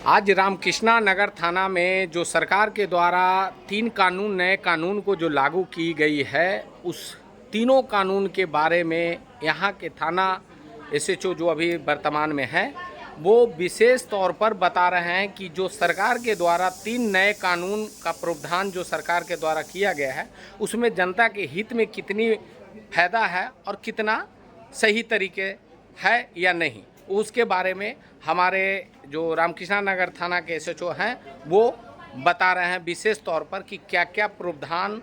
आज रामकृष्णा नगर थाना में जो सरकार के द्वारा 3 नए कानून को जो लागू की गई है, उस तीनों कानून के बारे में यहाँ के थाना एसएचओ जो अभी वर्तमान में है, वो विशेष तौर पर बता रहे हैं कि जो सरकार के द्वारा 3 नए कानून का प्रावधान जो सरकार के द्वारा किया गया है, उसमें जनता के हित में कितनी फायदा है और कितना सही तरीके है या नहीं, उसके बारे में हमारे जो रामकृष्णा नगर थाना के एसएचओ हैं वो बता रहे हैं विशेष तौर पर कि क्या क्या प्रावधान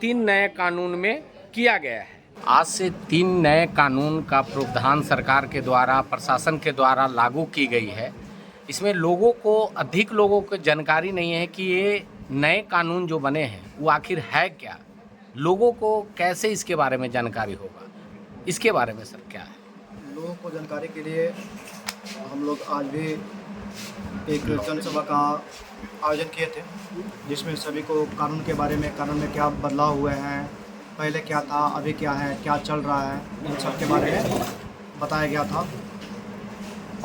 3 नए कानून में किया गया है। आज से 3 नए कानून का प्रावधान सरकार के द्वारा, प्रशासन के द्वारा लागू की गई है। इसमें अधिक लोगों को जानकारी नहीं है कि ये नए कानून जो बने हैं वो आखिर है क्या, लोगों को कैसे इसके बारे में जानकारी होगा, इसके बारे में सर क्या है? लोगों को जानकारी के लिए हम लोग आज भी एक जनसभा का आयोजन किए थे, जिसमें सभी को कानून के बारे में, कानून में क्या बदलाव हुए हैं, पहले क्या था, अभी क्या है, क्या चल रहा है, इन सब के बारे में बताया गया था।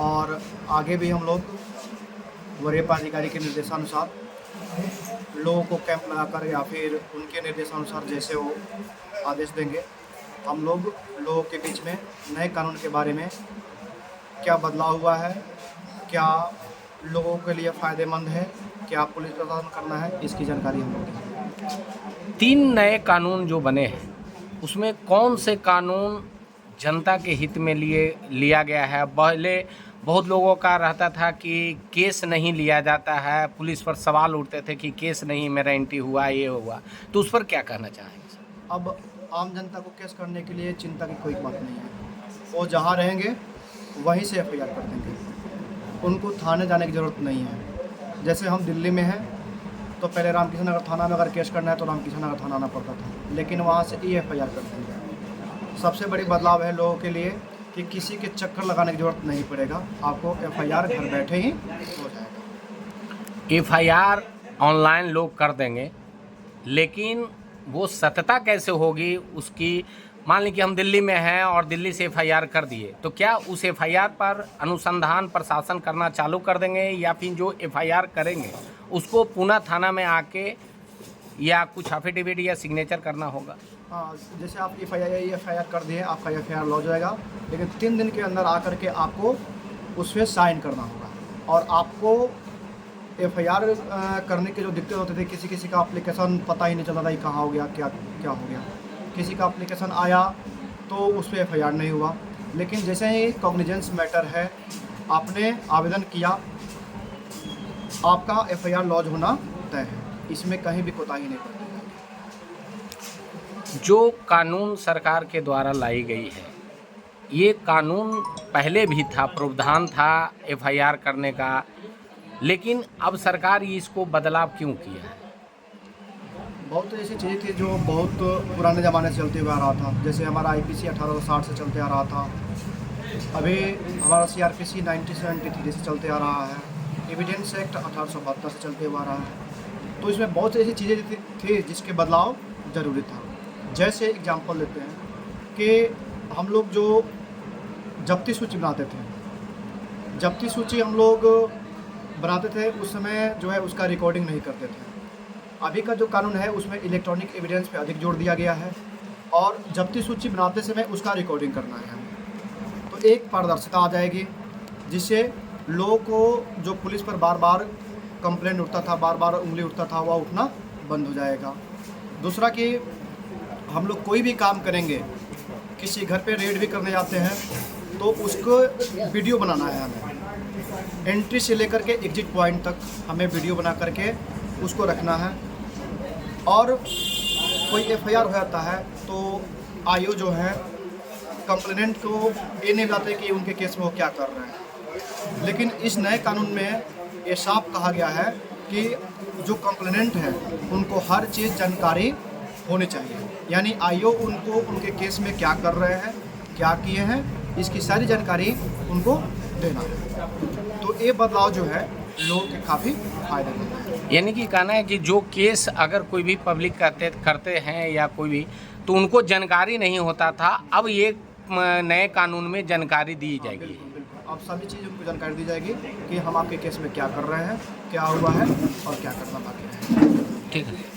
और आगे भी हम लोग वरीय पदाधिकारी के निर्देशानुसार लोगों को कैंप लगाकर या फिर उनके निर्देशानुसार जैसे वो आदेश देंगे, हम लोग लोगों के बीच में नए कानून के बारे में क्या बदलाव हुआ है, क्या लोगों के लिए फ़ायदेमंद है, क्या पुलिस प्रशासन करना है, इसकी जानकारी हम लोग देंगे। 3 नए कानून जो बने हैं उसमें कौन से कानून जनता के हित में लिया गया है? पहले बहुत लोगों का रहता था कि केस नहीं लिया जाता है, पुलिस पर सवाल उठते थे कि केस नहीं, मेरा एंट्री हुआ, ये हुआ, तो उस पर क्या कहना चाहेंगे सर? अब आम जनता को केस करने के लिए चिंता की कोई बात नहीं है, वो जहाँ रहेंगे वहीं से एफआईआर कर देंगे, उनको थाने जाने की ज़रूरत नहीं है। जैसे हम दिल्ली में हैं तो पहले रामकृष्ण नगर थाना में अगर केस करना है तो रामकृष्ण नगर थाना आना पड़ता था, लेकिन वहाँ से ही एफआईआर कर देंगे। सबसे बड़ी बदलाव है लोगों के लिए कि किसी के चक्कर लगाने की ज़रूरत नहीं पड़ेगा, आपको एफआईआर घर बैठे ही हो जाएगा। एफआईआर ऑनलाइन लोग कर देंगे, लेकिन वो सत्यता कैसे होगी उसकी? मान लीजिए कि हम दिल्ली में हैं और दिल्ली से एफआईआर कर दिए, तो क्या उस एफआईआर पर अनुसंधान प्रशासन करना चालू कर देंगे या फिर जो एफआईआर करेंगे उसको पुनः थाना में आके या कुछ एफिडेविट या सिग्नेचर करना होगा? हाँ, जैसे आप एफआईआर कर दिए, आपका एफआईआर लॉन्च हो जाएगा, लेकिन 3 दिन के अंदर आकर के आपको उस पर साइन करना होगा। और आपको एफआईआर करने के जो दिक्कत होते थे, किसी का एप्लीकेशन पता ही नहीं चलता था कि कहाँ हो गया, क्या हो गया, किसी का एप्लीकेशन आया तो उस पर एफआईआर नहीं हुआ। लेकिन जैसे ही कॉग्निजेंस मैटर है, आपने आवेदन किया, आपका एफआईआर लॉन्च होना तय है, इसमें कहीं भी कोताही नहीं बरती जाएगी। जो कानून सरकार के द्वारा लाई गई है, ये कानून पहले भी था, प्रावधान था एफआईआर करने का, लेकिन अब सरकार इसको बदलाव क्यों किया है? बहुत ऐसी चीज़ें थी जो बहुत पुराने ज़माने से चलते हुए आ रहा था। जैसे हमारा आईपीसी 1860 से चलते आ रहा था, अभी हमारा सीआरपीसी 1973 से चलते आ रहा है, एविडेंस एक्ट 1872 से चलते हुआ आ रहा है। तो इसमें बहुत ऐसी चीज़ें थी जिसके बदलाव ज़रूरी था। जैसे एग्जांपल लेते हैं कि हम लोग जो जब्ती सूची बनाते थे, जब्ती सूची हम लोग बनाते थे, उस समय जो है उसका रिकॉर्डिंग नहीं करते थे। अभी का जो कानून है उसमें इलेक्ट्रॉनिक एविडेंस पे अधिक जोर दिया गया है और जब्ती सूची बनाते समय उसका रिकॉर्डिंग करना है हमें, तो एक पारदर्शिता आ जाएगी, जिससे लोगों को जो पुलिस पर बार बार कंप्लेंट उठता था, बार बार उंगली उठता था, वह उठना बंद हो जाएगा। दूसरा कि हम लोग कोई भी काम करेंगे, किसी घर पे रेड भी करने जाते हैं तो उसको वीडियो बनाना है हमें, एंट्री से लेकर के एग्जिट पॉइंट तक हमें वीडियो बना करके उसको रखना है। और कोई एफआईआर हो जाता है तो आईओ जो है कंप्लेनेंट को ये नहीं बताते कि उनके केस में वो क्या कर रहे हैं, लेकिन इस नए कानून में ये साफ कहा गया है कि जो कंप्लेनेंट है उनको हर चीज़ जानकारी होनी चाहिए, यानी आईओ उनको उनके केस में क्या कर रहे हैं, क्या किए हैं, इसकी सारी जानकारी उनको देना है। तो ये बदलाव जो है लोगों के काफ़ी फायदेमंद है। यानी कि कहना है कि जो केस अगर कोई भी पब्लिक करते हैं या कोई भी, तो उनको जानकारी नहीं होता था, अब ये नए कानून में जानकारी दी जाएगी। अब सभी चीज़ उनको जानकारी दी जाएगी कि हम आपके केस में क्या कर रहे हैं, क्या हुआ है और क्या करना बाकी है। ठीक है।